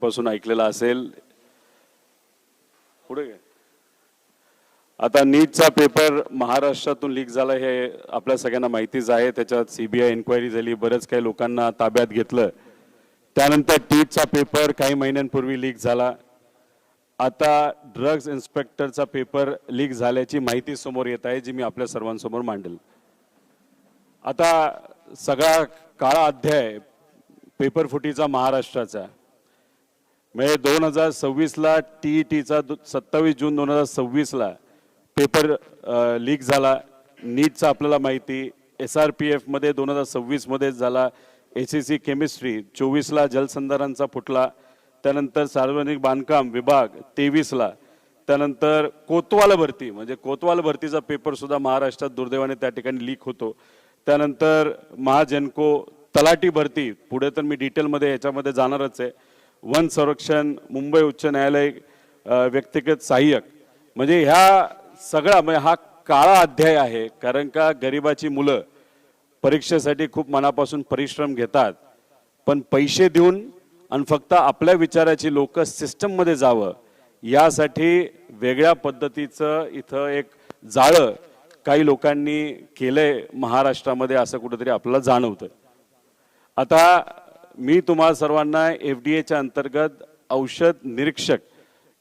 पासून ऐकलेला असेल. पुढे काय आता नीटचा पेपर महाराष्ट्रातून लीक झाला हे आपल्या सगळ्यांना माहितीच आहे. त्याच्यात सीबीआय इन्क्वायरी झाली, बरेच काही लोकांना ताब्यात घेतलं. त्यानंतर टीटचा पेपर काही महिन्यांपूर्वी लीक झाला. आता ड्रग्ज इन्स्पेक्टरचा पेपर लीक झाल्याची माहिती समोर येत आहे, जी मी आपल्या सर्वांसमोर मांडेल. आता सगळा काळा अध्याय पेपर फुटीचा महाराष्ट्राचा म्हणजे 2026ला टीईटीचा 27 जून 2026ला पेपर लीक झाला. नीटचा आपल्याला माहिती, SRPF मध्ये 2026 मध्ये झाला. SEC केमिस्ट्री 24ला जलसंधारणचा फुटला. त्यानंतर सार्वजनिक बांधकाम विभाग 23ला. त्यानंतर कोतवाल भरती म्हणजे कोतवाल भरतीचा पेपर सुद्धा महाराष्ट्रात दुर्दैवाने त्या ठिकाणी लीक होतो. त्यानंतर महाजनको तलाठी भरती, पुढे तर मी डिटेलमध्ये याच्यामध्ये जाणारच आहे. वन संरक्षण, मुंबई उच्च न्यायालय व्यक्तिगत सहाय्यक, म्हणजे ह्या सगळा म्हणजे हा काळा अध्याय आहे. कारण का गरिबाची मुलं परीक्षेसाठी खूप मनापासून परिश्रम घेतात, पण पैसे देऊन आणि फक्त आपल्या विचाराची लोक सिस्टममध्ये जावं यासाठी वेगळ्या पद्धतीचं इथं एक जाळं काही लोकांनी केलंय महाराष्ट्रामध्ये, असं कुठेतरी आपल्याला जाणवतं. आता मी तुम्हा सर्वांना FDAच्या अंतर्गत औषध निरीक्षक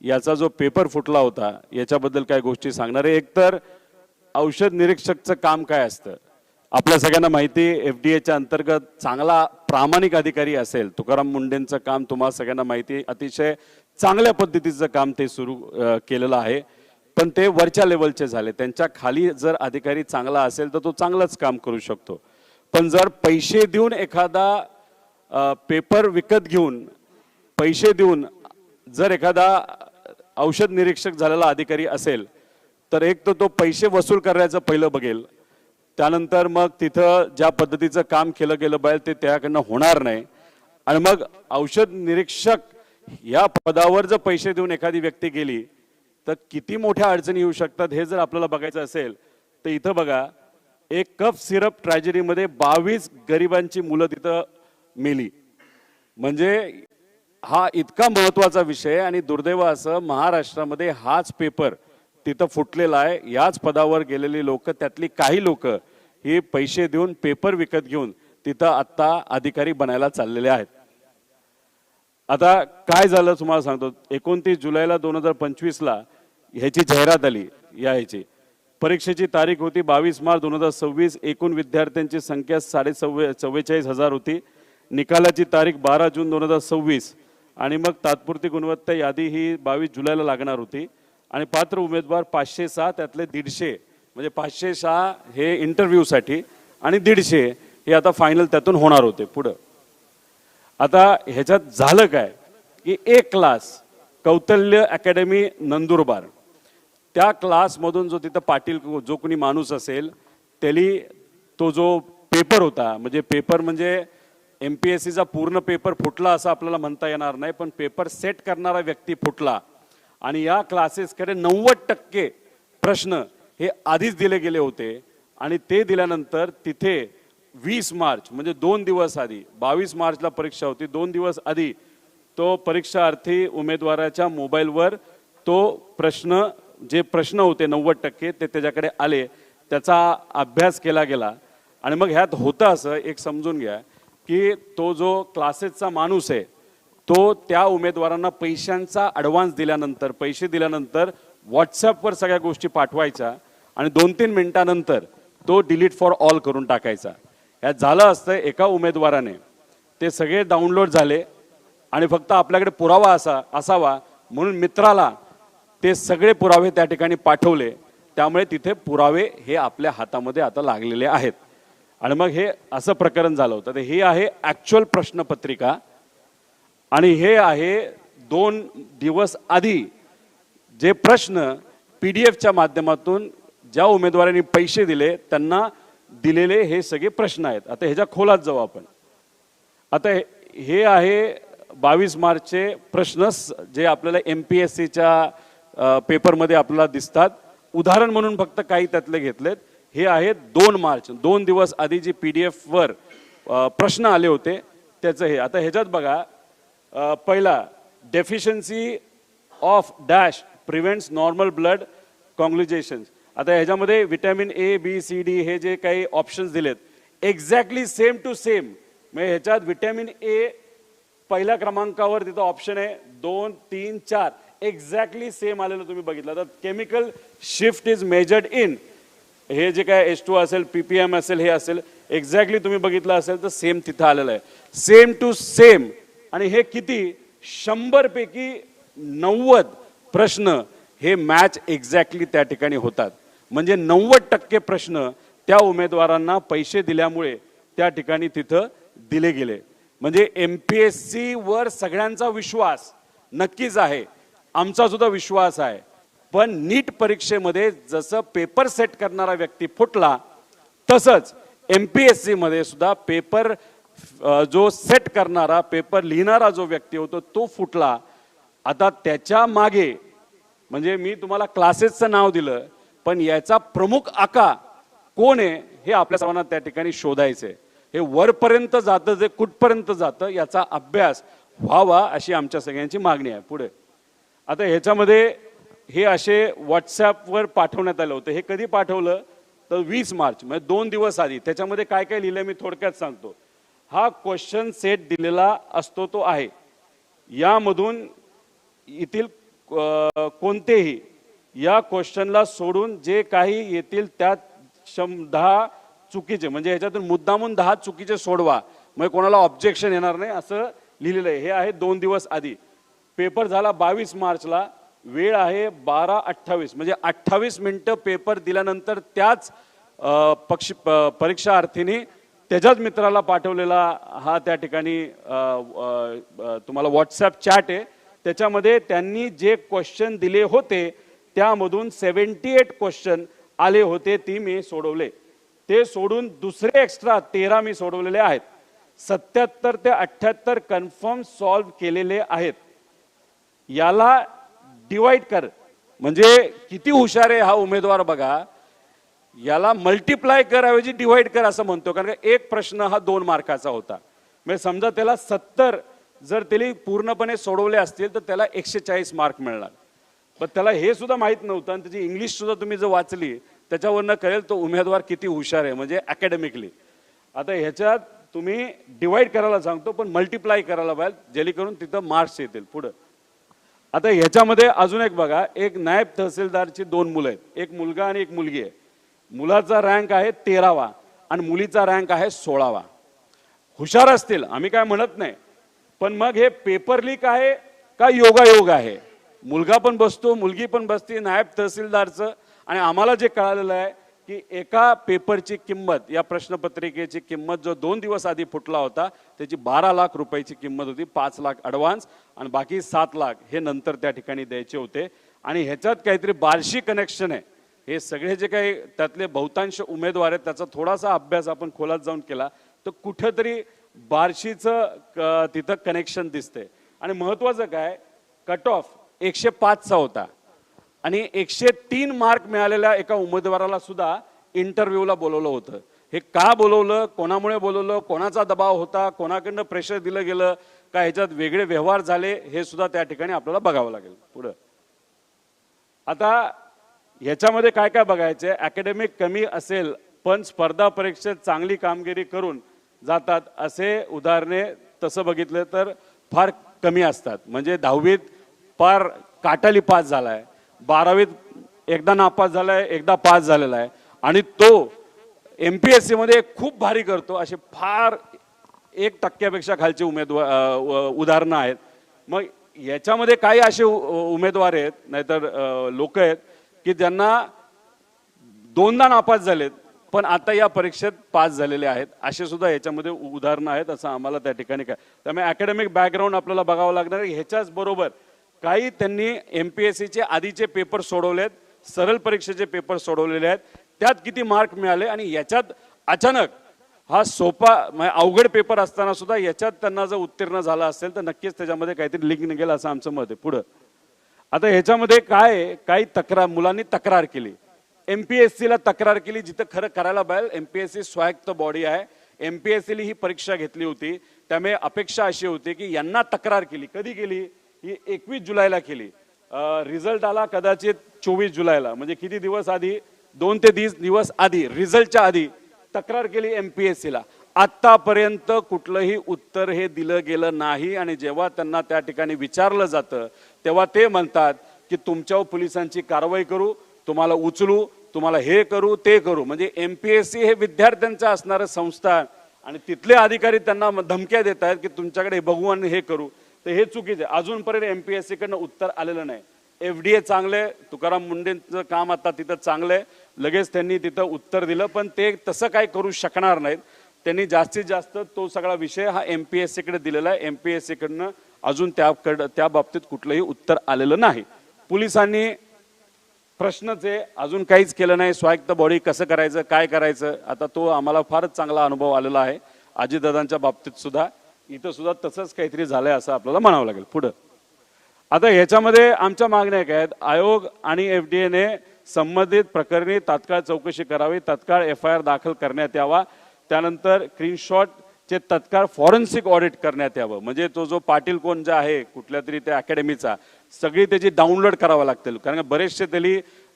याचा जो पेपर फुटला होता याच्याबद्दल काही गोष्टी सांगणार आहे. एकतर औषध निरीक्षकचं काम काय असतं आपल्या सगळ्यांना माहिती. FDAच्या अंतर्गत चांगला प्रामाणिक अधिकारी असेल, तुकाराम मुंडेंचं काम तुम्हाला सगळ्यांना माहिती, अतिशय चांगल्या पद्धतीचं काम ते सुरू केलेलं आहे. पण ते वरच्या लेवलचे झाले. त्यांच्या खाली जर अधिकारी चांगला असेल तर तो चांगलंच काम करू शकतो. पण जर पैसे देऊन एखादा पेपर विकत घेऊन पैसे देऊन जर एखादा औषध निरीक्षक झालेला अधिकारी असेल तर एक तर तो पैसे वसूल करायचं पहिलं बघेल. त्यानंतर मग तिथं ज्या पद्धतीचं काम केलं गेलं पाहिजे ते त्याकडनं होणार नाही. आणि मग औषध निरीक्षक या पदावर जर पैसे देऊन एखादी व्यक्ती गेली तर किती मोठ्या अडचणी येऊ शकतात हे जर आपल्याला बघायचं असेल तर इथं बघा, एक कफ सिरप ट्रॅजेडीमध्ये 22 गरिबांची मुलं तिथं मेली. म्हणजे हा इतका महत्त्वाचा विषय आणि दुर्दैव असं महाराष्ट्रामध्ये हाच पेपर तिथं फुटलेला आहे. याच पदावर गेलेली लोक, त्यातली काही लोक हे पैसे देऊन पेपर विकत घेऊन तिथं आत्ता अधिकारी बनायला चाललेले आहेत. आता काय झालं तुम्हाला सांगतो. 29 जुलैला 2025ला ह्याची जाहिरात आली. ह्याची परीक्षेची तारीख होती 22 मार्च 2026. एकूण विद्यार्थ्यांची संख्या 44,000 होती. निकालाची तारीख 12 जून 2026 आणि मग तात्पुरती गुणवत्ता यादी ही 22 जुलैला लागणार होती. आणि पात्र उमेदवार 506, त्यातले 150 म्हणजे 506 हे इंटरव्ह्यूसाठी आणि 150 हे आता फायनल त्यातून होणार होते पुढं. आता ह्याच्यात झालं काय की एक क्लास कौतल्य अकॅडमी नंदुरबार, त्या क्लासमधून जो तिथं पाटील जो कोणी माणूस असेल त्याली तो जो पेपर होता, म्हणजे पेपर म्हणजे MPSCचा पूर्ण पेपर फुटला असं आपल्याला म्हणता येणार नाही, पण पेपर सेट करणारा व्यक्ती फुटला. आणि या क्लासेसकडे 90% प्रश्न हे आधीच दिले गेले होते. आणि ते दिल्यानंतर तिथे 20 मार्च म्हणजे 2 दिवस आधी, 22 मार्चला परीक्षा होती, 2 दिवस आधी तो परीक्षार्थी उमेदवाराच्या मोबाईलवर तो प्रश्न, जे प्रश्न होते 90% ते त्याच्याकडे आले, त्याचा अभ्यास केला गेला. आणि मग ह्यात होतं असं एक समजून घ्या की तो जो क्लासेसचा माणूस आहे तो त्या उमेदवारांना पैशांचा ॲडव्हान्स दिल्यानंतर, पैसे दिल्यानंतर व्हॉट्सॲपवर सगळ्या गोष्टी पाठवायच्या आणि 2-3 मिनिटानंतर तो डिलीट फॉर ऑल करून टाकायचा. ह्यात झालं असतं एका उमेदवाराने ते सगळे डाउनलोड झाले आणि फक्त आपल्याकडे पुरावा असावा म्हणून मित्राला ते सगळे पुरावे त्या ठिकाणी पाठवले. त्यामुळे तिथे पुरावे हे आपल्या हातामध्ये आता लागलेले आहेत. आणि मग हे असं प्रकरण झालं होतं. तर हे आहे ॲक्च्युअल प्रश्नपत्रिका आणि हे आहे 2 दिवस आधी जे प्रश्न PDF माध्यमातून ज्या उमेदवारांनी पैसे दिले त्यांना दिलेले हे सगळे प्रश्न आहेत. आता ह्याच्या खोलात जाऊ आपण. आता हे आहे 22 मार्चचे प्रश्न जे आपल्याला MPSCच्या पेपरमध्ये आपल्याला दिसतात. उदाहरण म्हणून फक्त काही त्यातले घेतलेत. हे आहे 2 मार्च, 2 दिवस आधी जी PDF वर प्रश्न आले होते त्याचं हे. आता ह्याच्यात बघा, पहिला deficiency of dash prevents normal blood coagulation. आता ह्याच्यामध्ये vitamin A B C D हे जे काही ऑप्शन्स दिलेत एक्झॅक्टली सेम टू सेम. म्हणजे ह्याच्यात विटॅमिन ए पहिल्या क्रमांकावर तिथं ऑप्शन आहे 2 3 4 एक्झॅक्टली सेम आलेलं तुम्ही बघितलं. तर chemical shift is measured in हे जे काय H2 असेल PPM असेल हे असेल एक्झॅक्टली तुम्ही बघितलं असेल तर सेम तिथं आलेलं आहे सेम टू सेम. आणि हे किती 100 पैकी 90 प्रश्न हे मॅच एक्झॅक्टली त्या ठिकाणी होतात. म्हणजे 90% प्रश्न त्या उमेदवारांना पैसे दिल्यामुळे त्या ठिकाणी तिथं दिले गेले. म्हणजे MPSC वर सगळ्यांचा विश्वास नक्कीच आहे, आमचा सुद्धा विश्वास आहे. पण नीट परीक्षेमध्ये जसं पेपर सेट करणारा व्यक्ती फुटला तसंच MPSC मध्ये सुद्धा पेपर जो सेट करणारा पेपर लिहिणारा जो व्यक्ती होतो तो फुटला. आता त्याच्या मागे म्हणजे मी तुम्हाला क्लासेसचं नाव दिलं पण याचा प्रमुख आका कोण आहे हे आपल्या सर्वांना त्या ठिकाणी शोधायचंय. हे वरपर्यंत जातं जे कुठपर्यंत जातं याचा अभ्यास व्हावा अशी आमच्या सगळ्यांची मागणी आहे. पुढे आता ह्याच्यामध्ये हे असे व्हॉट्सॲपवर पाठवण्यात आलं होतं. हे कधी पाठवलं तर 20 मार्च म्हणजे 2 दिवस आधी. त्याच्यामध्ये काय काय लिहिलंय मी थोडक्यात सांगतो. हा क्वेश्चन सेट दिलेला असतो तो आहे. यामधून येथील कोणतेही या क्वेश्चनला सोडून जे काही येतील त्यात 10 चुकीचे म्हणजे ह्याच्यातून मुद्दामून 10 चुकीचे सोडवा म्हणजे कोणाला ऑब्जेक्शन येणार नाही असं लिहिलेलं आहे. हे आहे 2 दिवस आधी. पेपर झाला 22 मार्चला. वेळ आहे 12:28 म्हणजे 28 मिनिटं पेपर दिल्यानंतर त्याच परीक्षार्थींनी त्याच्याच मित्राला पाठवलेला हा त्या ठिकाणी तुम्हाला व्हॉट्सॲप चॅट आहे. त्याच्यामध्ये त्यांनी जे क्वेश्चन दिले होते त्यामधून 78 क्वेश्चन आले होते ती मी सोडवले. ते सोडून दुसरे एक्स्ट्रा 13 मी सोडवलेले आहेत. 77 ते 78 कन्फर्म सॉल्व केलेले आहेत. याला डिवाइड कर म्हणजे किती हुशार आहे हा उमेदवार बघा. याला मल्टिप्लाय कर ऐवजी डिवाइड कर असं म्हणतो कारण एक प्रश्न हा 2 मार्काचा होता. म्हणजे समजा त्याला 70 जर त्याला पूर्णपणे सोडवले असतील तर त्याला 140 मार्क मिळणार. पण त्याला हे सुद्धा माहित नव्हतं आणि त्याची इंग्लिश सुद्धा तुम्ही जर वाचली त्याच्यावरनं कळेल तो उमेदवार किती हुशार आहे म्हणजे अकॅडमिकली. आता ह्याच्यात तुम्ही डिवाइड करायला सांगतो पण मल्टिप्लाय करायला पाहिजे जेणेकरून तिथं मार्क्स येतील. पुढं आता ह्याच्यामध्ये अजून एक बघा. एक नायब तहसीलदारची 2 मुलं आहेत. एक मुलगा आणि एक मुलगी आहे. मुलाचा रँक आहे 13वा आणि मुलीचा रँक आहे 16वा. हुशार असतील आम्ही काय म्हणत नाही पण मग हे पेपर लीक आहे का योगायोग आहे. मुलगा पण बसतो मुलगी पण बसते नायब तहसीलदारचं. आणि आम्हाला जे कळालेलं आहे की एका पेपरची किंमत या प्रश्नपत्रिकेची किंमत जो 2 दिवस आधी फुटला होता त्याची 12 लाख रुपयाची किंमत होती. 5 लाख ॲडव्हान्स आणि बाकी 7 लाख हे नंतर त्या ठिकाणी द्यायचे होते. आणि ह्याच्यात काहीतरी बार्शी कनेक्शन आहे. हे सगळे जे काही त्यातले बहुतांश उमेदवार आहेत त्याचा थोडासा अभ्यास आपण खोलात जाऊन केला तर कुठेतरी बार्शीचं तिथं कनेक्शन दिसते. आणि महत्त्वाचं काय कट ऑफ 105चा होता आणि 103 मार्क मिळालेल्या एका उमेदवाराला सुद्धा इंटरव्ह्यूला बोलवलं होतं. हे का बोलवलं कोणामुळे बोलवलं कोणाचा दबाव होता कोणाकडनं प्रेशर दिलं गेलं का ह्याच्यात वेगळे व्यवहार झाले हे सुद्धा त्या ठिकाणी आपल्याला बघावं लागेल. पुढं आता ह्याच्यामध्ये काय काय बघायचं. अकॅडमिक कमी असेल पण स्पर्धा परीक्षेत चांगली कामगिरी करून जातात असे उदाहरणे तसं बघितलं तर फार कमी असतात. म्हणजे 10वीत फार काटाली पास झालाय 12वीत एकदा नापास झालाय एकदा पास झालेला आहे आणि तो MPSC मध्ये खूप भारी करतो असे फार 1% खालचे उदाहरणं आहेत. मग याच्यामध्ये काही असे उमेदवार आहेत नाहीतर लोक आहेत की ज्यांना 2दा नापास झालेत पण आता या परीक्षेत पास झालेले आहेत. असे सुद्धा याच्यामध्ये उदाहरणं आहेत असं आम्हाला त्या ठिकाणी काय. त्यामुळे अकॅडमिक बॅकग्राऊंड आपल्याला बघावं लागणार आहे. ह्याच्याच बरोबर काही त्यांनी MPSCचे आधीचे पेपर सोडवलेत सरळ परीक्षेचे पेपर सोडवलेले आहेत त्यात किती मार्क मिळाले आणि याच्यात अचानक हा सोपा म्हणजे अवघड पेपर असताना सुद्धा याच्यात त्यांना जर उत्तीर्ण झाला असेल तर नक्कीच त्याच्यामध्ये काहीतरी लिंक निघेल असं आमचं मत आहे. पुढं आता ह्याच्यामध्ये काय काही तक्रार मुलांनी तक्रार केली MPSCला तक्रार केली जिथं खरं करायला पाहिजे. MPSC स्वायत्त बॉडी आहे. MPSCने ही परीक्षा घेतली होती त्यामुळे अपेक्षा अशी होती की यांना तक्रार केली. कधी केली ही 21 जुलैला केली. रिझल्ट आला कदाचित 24 जुलैला, म्हणजे किती दिवस आधी, 2 ते 30 दिवस आधी, रिझल्टच्या आधी तक्रार केली MPSCला. आतापर्यंत कुठलंही उत्तर हे दिलं गेलं नाही. आणि जेव्हा त्यांना त्या ठिकाणी विचारलं जातं तेव्हा ते म्हणतात की तुमच्यावर पोलिसांची कारवाई करू, तुम्हाला उचलू, तुम्हाला हे करू ते करू. म्हणजे MPSC हे विद्यार्थ्यांचं असणारं संस्था आणि तिथले अधिकारी त्यांना धमक्या देत आहेत की तुमच्याकडे बघू आणि हे करू. तर हे चुकीचं आहे. अजूनपर्यंत MPSC कडनं उत्तर आलेलं नाही. FDA चांगले, तुकाराम मुंडेंचं काम आता तिथं चांगलं आहे, लगेच त्यांनी तिथं उत्तर दिलं. पण ते तसं काय करू शकणार नाहीत. त्यांनी जास्तीत जास्त तो सगळा विषय हा MPSC कडे दिलेला आहे. MPSC कडनं अजून त्या बाबतीत कुठलंही उत्तर आलेलं नाही. पोलिसांनी प्रश्नच आहे, अजून काहीच केलं नाही. स्वायत्त बॉडी कसं करायचं, काय करायचं, आता तो आम्हाला फारच चांगला अनुभव आलेला आहे. अजितदादांच्या बाबतीत सुद्धा इथं सुद्धा तसंच काहीतरी झालंय असं आपल्याला म्हणावं लागेल. पुढं आता ह्याच्यामध्ये आमच्या मागण्या काय आहेत? आयोग आणि FDAने संबंधित प्रकरणी तात्काळ चौकशी करावी, तात्काळ FIR दाखल करण्यात यावा. त्यानंतर स्क्रीनशॉटचे तत्काळ फॉरेन्सिक ऑडिट करण्यात यावं. म्हणजे तो जो पाटील कोण जे आहे कुठल्या तरी त्या अकॅडमीचा, सगळी त्याची डाउनलोड करावं लागतील. कारण बरेचसे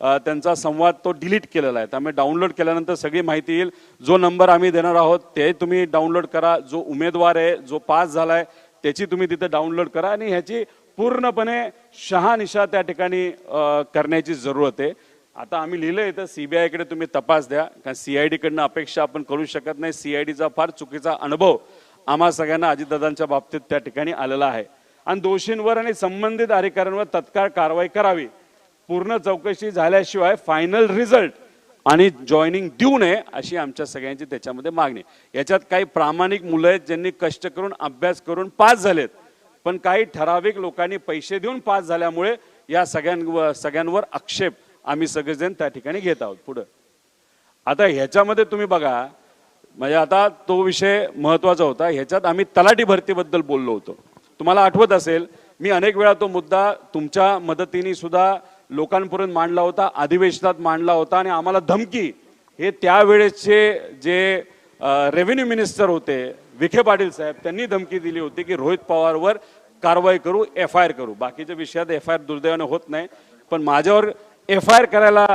त्यांचा संवाद तो डिलीट केलेला आहे. त्यामुळे डाउनलोड केल्यानंतर सगळी माहिती येईल. जो नंबर आम्ही देणार आहोत ते तुम्ही डाउनलोड करा. जो उमेदवार आहे, जो पास झालाय, त्याची तुम्ही तिथे डाउनलोड करा. आणि ह्याची पूर्णपणे शहानिशा त्या ठिकाणी करण्याची जरूरत आहे. आता आम्ही लिहिलंय तर CBI कडे तुम्ही तपास द्या, कारण CID कडनं अपेक्षा आपण करू शकत नाही. CIDचा फार चुकीचा अनुभव आम्हा सगळ्यांना अजितदादांच्या बाबतीत त्या ठिकाणी आलेला आहे. आणि दोषींवर आणि संबंधित अधिकाऱ्यांवर तत्काळ कारवाई करावी. पूर्ण चौकशी झाल्याशिवाय फायनल रिझल्ट आणि जॉईनिंग देऊ नये अशी आमच्या सगळ्यांची त्याच्यामध्ये मागणी. याच्यात काही प्रामाणिक मुलं आहेत ज्यांनी कष्ट करून अभ्यास करून पास झालेत, पण काही ठराविक लोकांनी पैसे देऊन पास झाल्यामुळे या सगळ्यांवर आक्षेप आम्ही सगळेजण त्या ठिकाणी घेत आहोत. पुढं आता ह्याच्यामध्ये तुम्ही बघा, म्हणजे आता तो विषय महत्वाचा होता. ह्याच्यात आम्ही तलाठी भरतीबद्दल बोललो होतो. तुम्हाला आठवत असेल, मी अनेक वेळा तो मुद्दा तुमच्या मदतीने सुद्धा लोकांपर्यंत मांडला होता, अधिवेशनात मांडला होता. आणि आम्हाला धमकी, हे त्यावेळेसचे जे रेव्हेन्यू मिनिस्टर होते विखे पाटील साहेब, त्यांनी धमकी दिली होती की रोहित पवारवर कारवाई करू, FIR करू. बाकीच्या विषयात FIR दुर्दैवाने होत नाही, पण माझ्यावर FIR करायला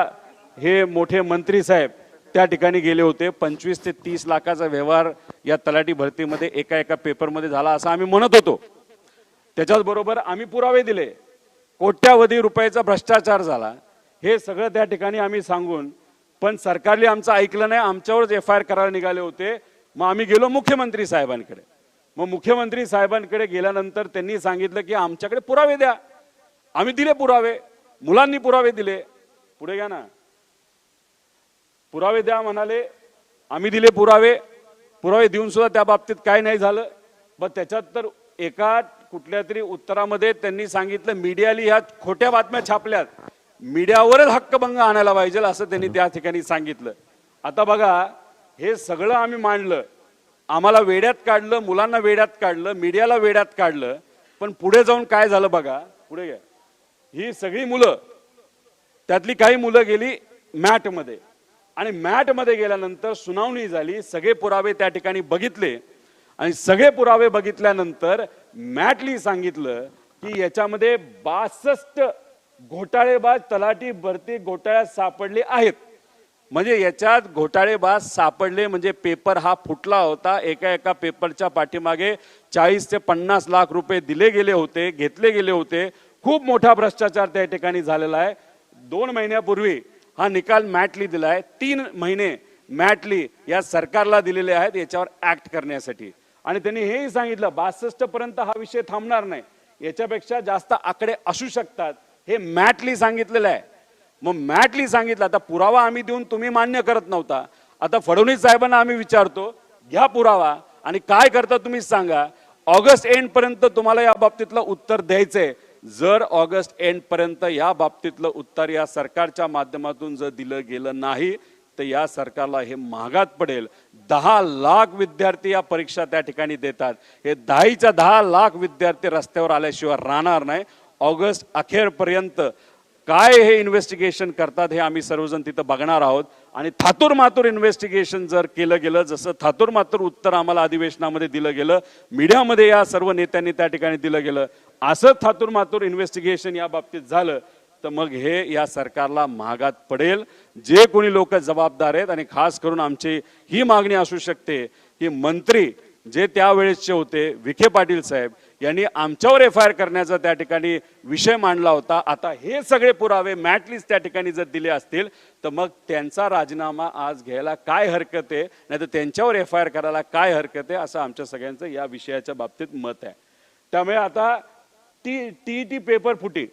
हे मोठे मंत्री साहेब त्या ठिकाणी गेले होते. 25 ते 30 लाखाचा व्यवहार या तलाठी भरतीमध्ये एका पेपरमध्ये झाला असं आम्ही म्हणत होतो. त्याच्याच बरोबर आम्ही पुरावे दिले. कोट्यावधी रुपयाचा भ्रष्टाचार झाला, हे सगळं त्या ठिकाणी आम्ही सांगून, पण सरकारने आमचं ऐकलं नाही. आमच्यावरच FIR करायला निघाले होते. मग आम्ही गेलो मुख्यमंत्री साहेबांकडे. मग मुख्यमंत्री साहेबांकडे गेल्यानंतर त्यांनी सांगितलं की आमच्याकडे पुरावे द्या. आम्ही दिले पुरावे, मुलांनी पुरावे दिले. पुढे घ्या ना, पुरावे द्या म्हणाले, आम्ही दिले पुरावे. पुरावे देऊन सुद्धा त्या बाबतीत काय नाही झालं. मग त्याच्यात तर एका कुठल्या तरी उत्तरामध्ये त्यांनी सांगितलं मीडियाली ह्या खोट्या बातम्या छापल्यात, मीडियावरच हक्कभंग आणायला पाहिजे असं त्यांनी त्या ठिकाणी सांगितलं. आता बघा, हे सगळं आम्ही मांडलं, आम्हाला वेड्यात काढलं, मुलांना वेड्यात काढलं, मीडियाला वेड्यात काढलं. पण पुढे जाऊन काय झालं बघा, पुढे घ्या. ही सगळी मुलं, त्यातली काही मुलं गेली मॅटमध्ये, आणि मॅटमध्ये गेल्यानंतर सुनावणी झाली. सगळे पुरावे त्या ठिकाणी बघितले, आणि सगळे पुरावे बघितल्यानंतर मॅटली सांगितलं की याच्यामध्ये 62 घोटाळेबाज तलाठी भरती घोटाळ्यात सापडले आहेत. म्हणजे याच्यात घोटाळेबाज सापडले म्हणजे पेपर हा फुटला होता. एका पेपरच्या पाठीमागे 40 ते 50 लाख रुपये दिले गेले होते, घेतले गेले होते. खूप मोठा भ्रष्टाचार त्या ठिकाणी झालेला आहे. 2 महिन्यापूर्वी हा निकाल मॅटली दिलाय. 3 महिने मॅटली या सरकारला दिलेले आहेत याच्यावर ऍक्ट करण्यासाठी. आणि त्यांनी हेही सांगितलं 62 पर्यंत हा विषय थांबणार नाही, याच्यापेक्षा जास्त आकडे असू शकतात, हे मॅटली सांगितलेलं आहे. मग मॅटली सांगितलं. आता पुरावा आम्ही देऊन तुम्ही मान्य करत नव्हता. आता फडणवीस साहेबांना आम्ही विचारतो, घ्या पुरावा आणि काय करता तुम्ही सांगा. ऑगस्ट एंड पर्यंत तुम्हाला या बाबतीतलं उत्तर द्यायचंय. जर ऑगस्ट एंड पर्यंत या बाबतीतलं उत्तर या सरकारच्या माध्यमातून जर दिलं गेलं नाही तर या सरकारला हे महागात पडेल. 10 लाख विद्यार्थी या परीक्षा त्या ठिकाणी देतात. हे 10 लाख विद्यार्थी रस्त्यावर आल्याशिवाय राहणार नाही. ऑगस्ट अखेरपर्यंत काय हे इन्व्हेस्टिगेशन करतात हे आम्ही सर्वजण तिथं बघणार आहोत. आणि थातूर मातूर इन्व्हेस्टिगेशन जर केलं गेलं, जसं थातूर मातूर उत्तर आम्हाला अधिवेशनामध्ये दिलं गेलं, मीडियामध्ये या सर्व नेत्यांनी त्या ठिकाणी दिलं गेलं, असं थातूरमातूर इन्व्हेस्टिगेशन या बाबतीत झालं तर मग हे या सरकारला महागात पडेल. जे कोणी लोक जबाबदार आहेत आणि खास करून आमची ही मागणी असू शकते की मंत्री जे त्यावेळेसचे होते विखे पाटील साहेब यांनी आमच्यावर FIR करण्याचा त्या ठिकाणी विषय मांडला होता. आता हे सगळे पुरावे मॅट लिस्ट त्या ठिकाणी जर दिले असतील तर मग त्यांचा राजीनामा आज घ्यायला काय हरकत आहे, नाही तर त्यांच्यावर FIR करायला काय हरकत आहे, असं आमच्या सगळ्यांचं या विषयाच्या बाबतीत मत आहे. त्यामुळे आता TET पेपर फुटी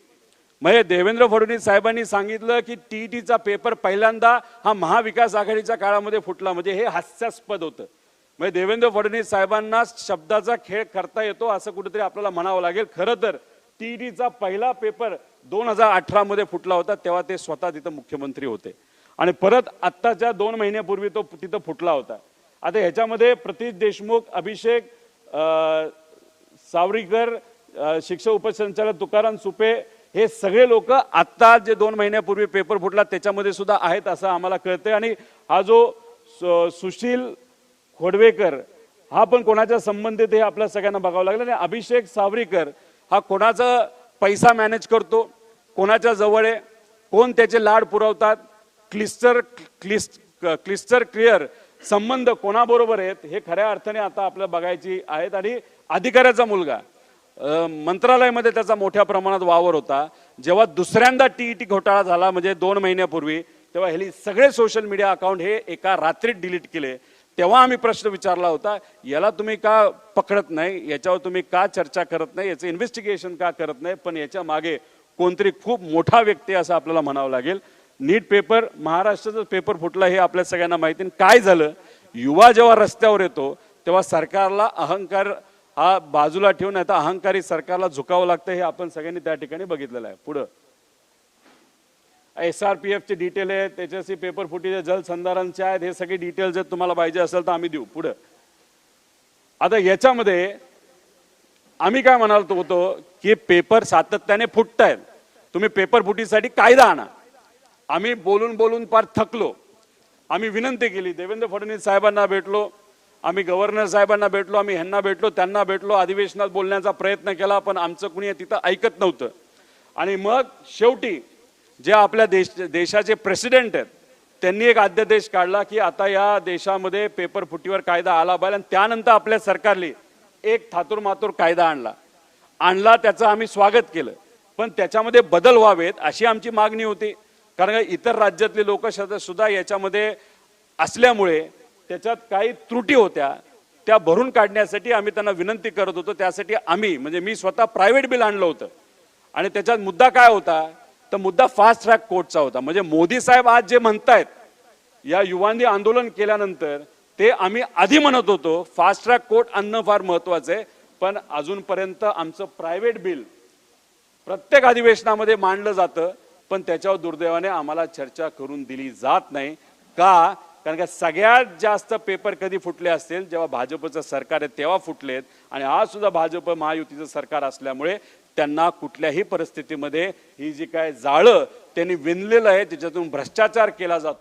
म्हणजे देवेंद्र फडणवीस साहेबांनी सांगितलं की TETचा पेपर पहिल्यांदा हा महाविकास आघाडीच्या काळामध्ये फुटला, म्हणजे हे हास्यास्पद होतं. म्हणजे देवेंद्र फडणवीस साहेबांना शब्दाचा खेळ करता येतो असं कुठेतरी आपल्याला म्हणावं लागेल. खरं तर TETचा पहिला पेपर 2018 मध्ये फुटला होता, तेव्हा ते स्वतः तिथं मुख्यमंत्री होते आणि परत आत्ताच्या 2 महिन्यापूर्वी तो तिथं फुटला होता. आता ह्याच्यामध्ये प्रतीश देशमुख, अभिषेक सावरीकर, शिक्षक उपसंचालक तुकाराम सुपे हे सगळे लोक आत्ता जे 2 महिन्यापूर्वी पेपर फुटला त्याच्यामध्ये सुद्धा आहेत असं आम्हाला कळतंय. आणि हा जो सुशील खोडवेकर हा पण कोणाच्या संबंधित हे आपल्या सगळ्यांना बघावं लागलं. आणि अभिषेक सावरीकर हा कोणाचा पैसा मॅनेज करतो, कोणाच्या जवळ आहे, कोण त्याचे लाड पुरवतात, क्लिस्टर क्लिअर संबंध कोणाबरोबर आहेत हे खऱ्या अर्थाने आता आपल्याला बघायची आहेत. आणि अधिकाऱ्याचा मुलगा मंत्रालयामध्ये त्याचा मोठ्या प्रमाणात वावर होता. जेव्हा दुसऱ्यांदा TET घोटाळा झाला म्हणजे 2 महिन्यापूर्वी, तेव्हा हे सगळे सोशल मीडिया अकाउंट हे एका रात्रीत डिलीट केले. तेव्हा आम्ही प्रश्न विचारला होता, याला तुम्ही का पकडत नाही, याच्यावर तुम्ही का चर्चा करत नाही, याचं इन्व्हेस्टिगेशन का करत नाही. पण याच्या मागे कोणतरी खूप मोठा व्यक्ती असं आपल्याला म्हणावं लागेल. नीट पेपर महाराष्ट्राचा पेपर फुटला हे आपल्या सगळ्यांना माहिती. काय झालं, युवा जेव्हा रस्त्यावर येतो तेव्हा सरकारला अहंकार हा बाजूला ठेवून आता अहंकारी सरकारला झुकावं लागतं हे आपण सगळ्यांनी त्या ठिकाणी बघितलेलं आहे. पुढं SRPFचे डिटेल आहेत, त्याच्याशी पेपर फुटीचे जलसंधारणचे आहेत, हे सगळे डिटेल्स जर तुम्हाला पाहिजे असेल तर आम्ही देऊ. पुढं आता याच्यामध्ये आम्ही काय म्हणालो होतो की पेपर सातत्याने फुटतायत, तुम्ही पेपर फुटीसाठी कायदा आणा. आम्ही बोलून बोलून फार थकलो. आम्ही विनंती केली, देवेंद्र फडणवीस साहेबांना भेटलो, आम्ही गव्हर्नर साहेबांना भेटलो, आम्ही ह्यांना भेटलो, त्यांना भेटलो, अधिवेशनात बोलण्याचा प्रयत्न केला, पण आमचं कुणी तिथं ऐकत नव्हतं. आणि मग शेवटी जे आपल्या देशाचे प्रेसिडेंट आहेत त्यांनी एक अध्यादेश काढला की आता या देशामध्ये पेपर फुटीवर कायदा आला पाहिजे. आणि त्यानंतर आपल्या सरकारने एक थातूरमातूर कायदा आणला, त्याचं आम्ही स्वागत केलं. पण त्याच्यामध्ये बदल व्हावेत अशी आमची मागणी होती. कारण इतर राज्यातले लोक सुद्धा याच्यामध्ये असल्यामुळे त्याच्यात काही त्रुटी होत्या, त्या भरून काढण्यासाठी आम्ही त्यांना विनंती करत होतो. त्यासाठी आम्ही म्हणजे मी स्वतः प्रायव्हेट बिल आणलं होतं. आणि त्याच्यात मुद्दा काय होता, तर मुद्दा फास्ट ट्रॅक कोर्टचा होता. म्हणजे मोदी साहेब आज जे म्हणतायत या युवांनी आंदोलन केल्यानंतर ते आम्ही आधी म्हणत होतो फास्ट ट्रॅक कोर्ट आणणं फार महत्वाचं आहे. पण अजूनपर्यंत आमचं प्रायव्हेट बिल प्रत्येक अधिवेशनामध्ये मांडलं जातं, पण त्याच्यावर दुर्दैवाने आम्हाला चर्चा करून दिली जात नाही. का? कारण का सगळ्यात जास्त पेपर कधी फुटले असतील जेव्हा भाजपचं सरकार आहे तेव्हा फुटलेत. आणि आज सुद्धा भाजप महायुतीचं सरकार असल्यामुळे त्यांना कुठल्याही परिस्थितीमध्ये ही जी काय जाळं त्यांनी विणलेलं आहे त्याच्यातून भ्रष्टाचार केला जातो.